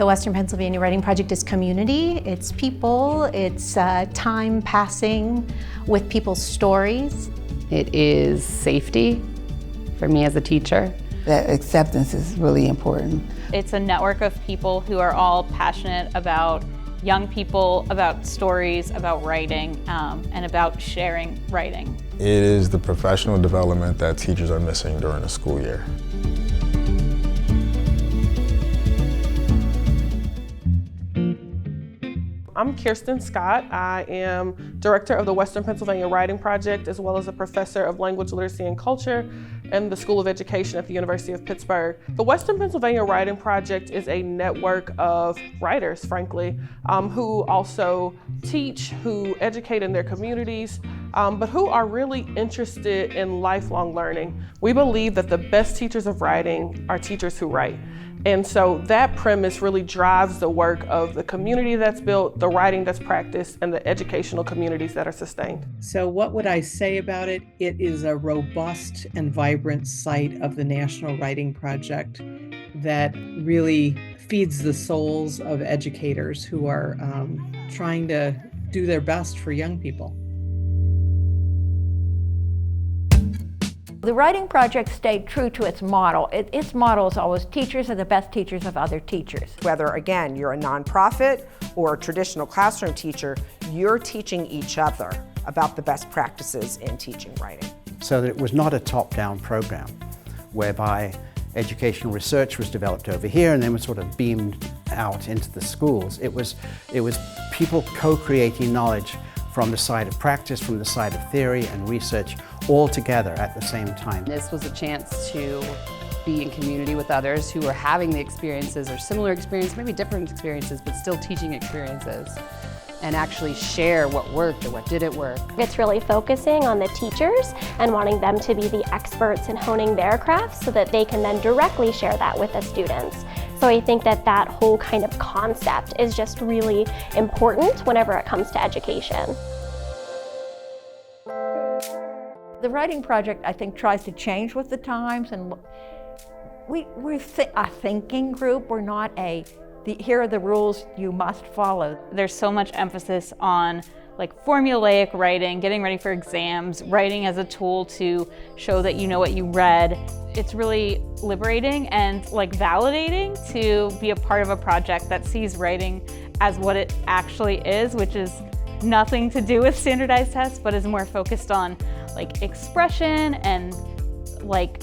The Western Pennsylvania Writing Project is community, it's people, it's time passing with people's stories. It is safety for me as a teacher. That acceptance is really important. It's a network of people who are all passionate about young people, about stories, about writing, and about sharing writing. It is the professional development that teachers are missing during the school year. I'm Kirsten Scott. I am director of the Western Pennsylvania Writing Project, as well as a professor of language literacy and culture in the School of Education at the University of Pittsburgh. The Western Pennsylvania Writing Project is a network of writers, frankly, who also teach, who educate in their communities, but who are really interested in lifelong learning. We believe that the best teachers of writing are teachers who write. And so that premise really drives the work of the community that's built, the writing that's practiced, and the educational communities that are sustained. So what would I say about it? It is a robust and vibrant site of the National Writing Project that really feeds the souls of educators who are trying to do their best for young people. The Writing Project stayed true to its model. Its model is always teachers are the best teachers of other teachers. Whether, again, you're a nonprofit or a traditional classroom teacher, you're teaching each other about the best practices in teaching writing. So that it was not a top-down program whereby educational research was developed over here and then was sort of beamed out into the schools. It was people co-creating knowledge from the side of practice, from the side of theory and research, all together at the same time. This was a chance to be in community with others who are having the experiences or similar experiences, maybe different experiences, but still teaching experiences, and actually share what worked or what didn't work. It's really focusing on the teachers and wanting them to be the experts in honing their craft so that they can then directly share that with the students. So I think that that whole kind of concept is just really important whenever it comes to education. The Writing Project, I think, tries to change with the times, and we're a thinking group. We're not here are the rules you must follow. There's so much emphasis on like formulaic writing, getting ready for exams, writing as a tool to show that you know what you read. It's really liberating and like validating to be a part of a project that sees writing as what it actually is, which is nothing to do with standardized tests, but is more focused on like expression and like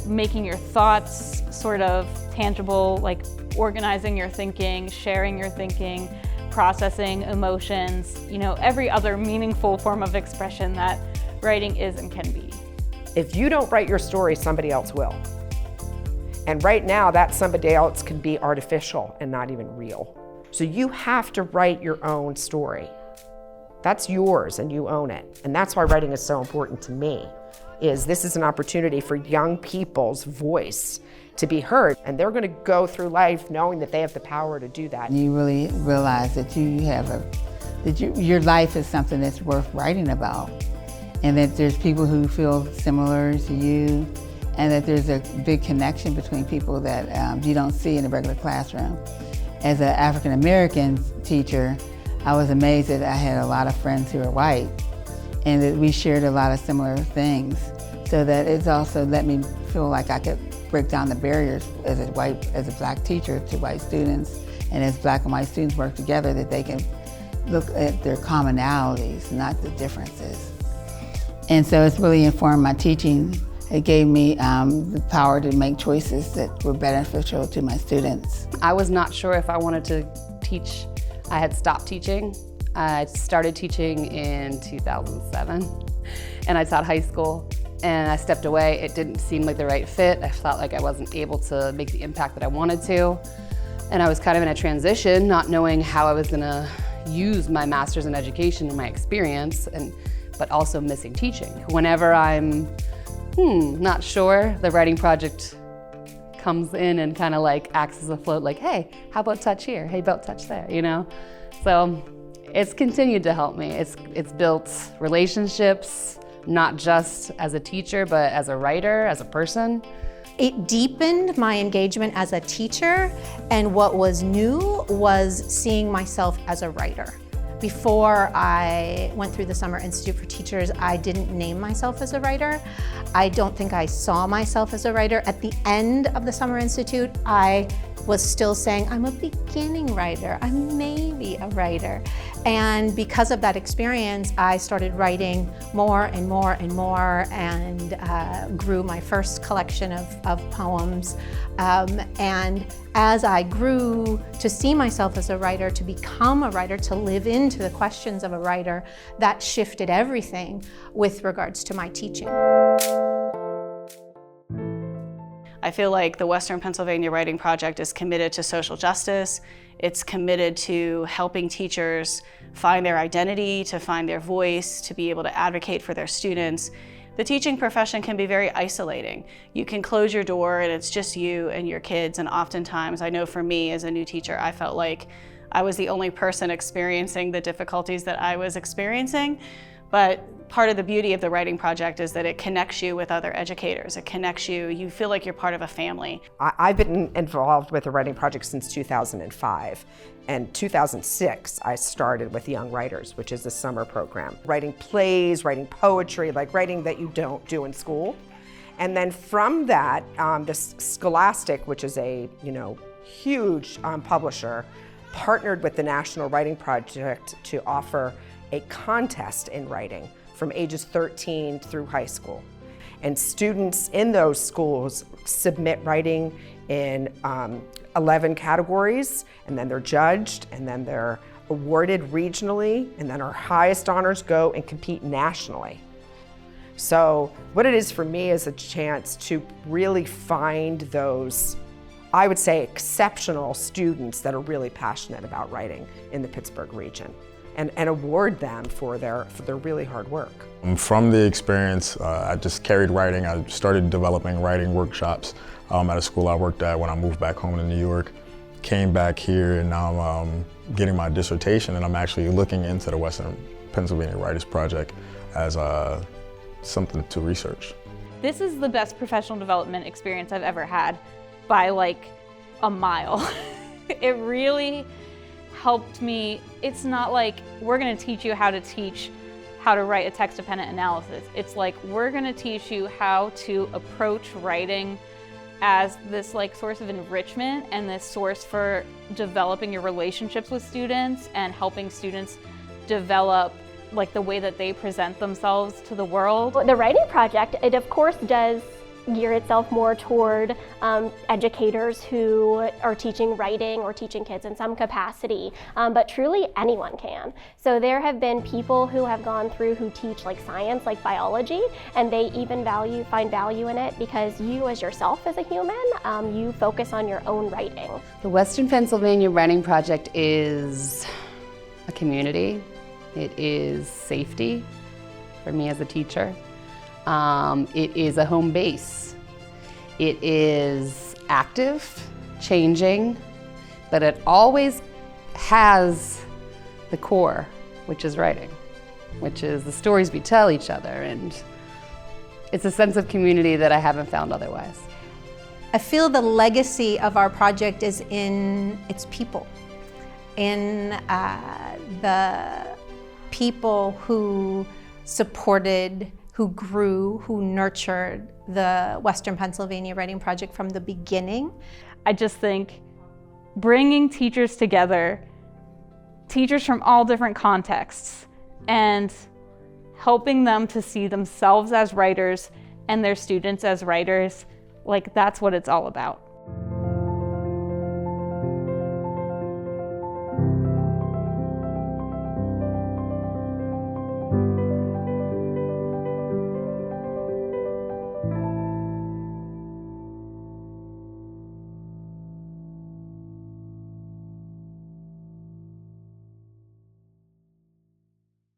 making your thoughts sort of tangible, like organizing your thinking, sharing your thinking, processing emotions, you know, every other meaningful form of expression that writing is and can be. If you don't write your story, somebody else will. And right now, that somebody else can be artificial and not even real. So you have to write your own story. That's yours and you own it. And that's why writing is so important to me, is this is an opportunity for young people's voice to be heard. And they're gonna go through life knowing that they have the power to do that. You really realize that your life is something that's worth writing about, and that there's people who feel similar to you, and that there's a big connection between people that you don't see in a regular classroom. As an African American teacher, I was amazed that I had a lot of friends who are white, and that we shared a lot of similar things, so that it's also let me feel like I could break down the barriers as a black teacher to white students, and as black and white students work together, that they can look at their commonalities, not the differences. And so it's really informed my teaching. It gave me the power to make choices that were beneficial to my students. I was not sure if I wanted to teach. I had stopped teaching. I started teaching in 2007, and I taught high school, and I stepped away. It didn't seem like the right fit. I felt like I wasn't able to make the impact that I wanted to, and I was kind of in a transition, not knowing how I was gonna use my master's in education and my experience, but also missing teaching. Whenever I'm not sure, the Writing Project comes in and kind of like acts as a float, like, hey, how about touch here? Hey, about touch there, you know? So it's continued to help me. It's built relationships not just as a teacher, but as a writer, as a person. It deepened my engagement as a teacher, and what was new was seeing myself as a writer. Before I went through the Summer Institute for Teachers, I didn't name myself as a writer. I don't think I saw myself as a writer. At the end of the Summer Institute, I was still saying, I'm a beginning writer, I'm maybe a writer. And because of that experience, I started writing more and more and more, and grew my first collection of poems. And as I grew to see myself as a writer, to become a writer, to live into the questions of a writer, that shifted everything with regards to my teaching. I feel like the Western Pennsylvania Writing Project is committed to social justice. It's committed to helping teachers find their identity, to find their voice, to be able to advocate for their students. The teaching profession can be very isolating. You can close your door and it's just you and your kids, and oftentimes, I know for me as a new teacher, I felt like I was the only person experiencing the difficulties that I was experiencing. But part of the beauty of the Writing Project is that it connects you with other educators. It connects you, you feel like you're part of a family. I've been involved with the Writing Project since 2005. And 2006, I started with Young Writers, which is a summer program. Writing plays, writing poetry, like writing that you don't do in school. And then from that, this Scholastic, which is a huge publisher, partnered with the National Writing Project to offer a contest in writing from ages 13 through high school. And students in those schools submit writing in 11 categories, and then they're judged, and then they're awarded regionally, and then our highest honors go and compete nationally. So what it is for me is a chance to really find those, I would say, exceptional students that are really passionate about writing in the Pittsburgh region, and award them for their really hard work. From the experience, I just carried writing. I started developing writing workshops at a school I worked at when I moved back home to New York. Came back here, and now I'm getting my dissertation, and I'm actually looking into the Western Pennsylvania Writers Project as something to research. This is the best professional development experience I've ever had by like a mile. It really helped me. It's not like we're going to teach you how to write a text-dependent analysis. It's like we're going to teach you how to approach writing as this like source of enrichment and this source for developing your relationships with students and helping students develop like the way that they present themselves to the world. The Writing Project, it of course does gear itself more toward educators who are teaching writing or teaching kids in some capacity, but truly anyone can. So there have been people who have gone through who teach like science, like biology, and they even find value in it because you as yourself as a human, you focus on your own writing. The Western Pennsylvania Writing Project is a community. It is safety for me as a teacher. It is a home base. It is active, changing, but it always has the core, which is writing, which is the stories we tell each other, and it's a sense of community that I haven't found otherwise. I feel the legacy of our project is in its people, in the people who supported, who grew, who nurtured the Western Pennsylvania Writing Project from the beginning. I just think bringing teachers together, teachers from all different contexts, and helping them to see themselves as writers and their students as writers, like that's what it's all about.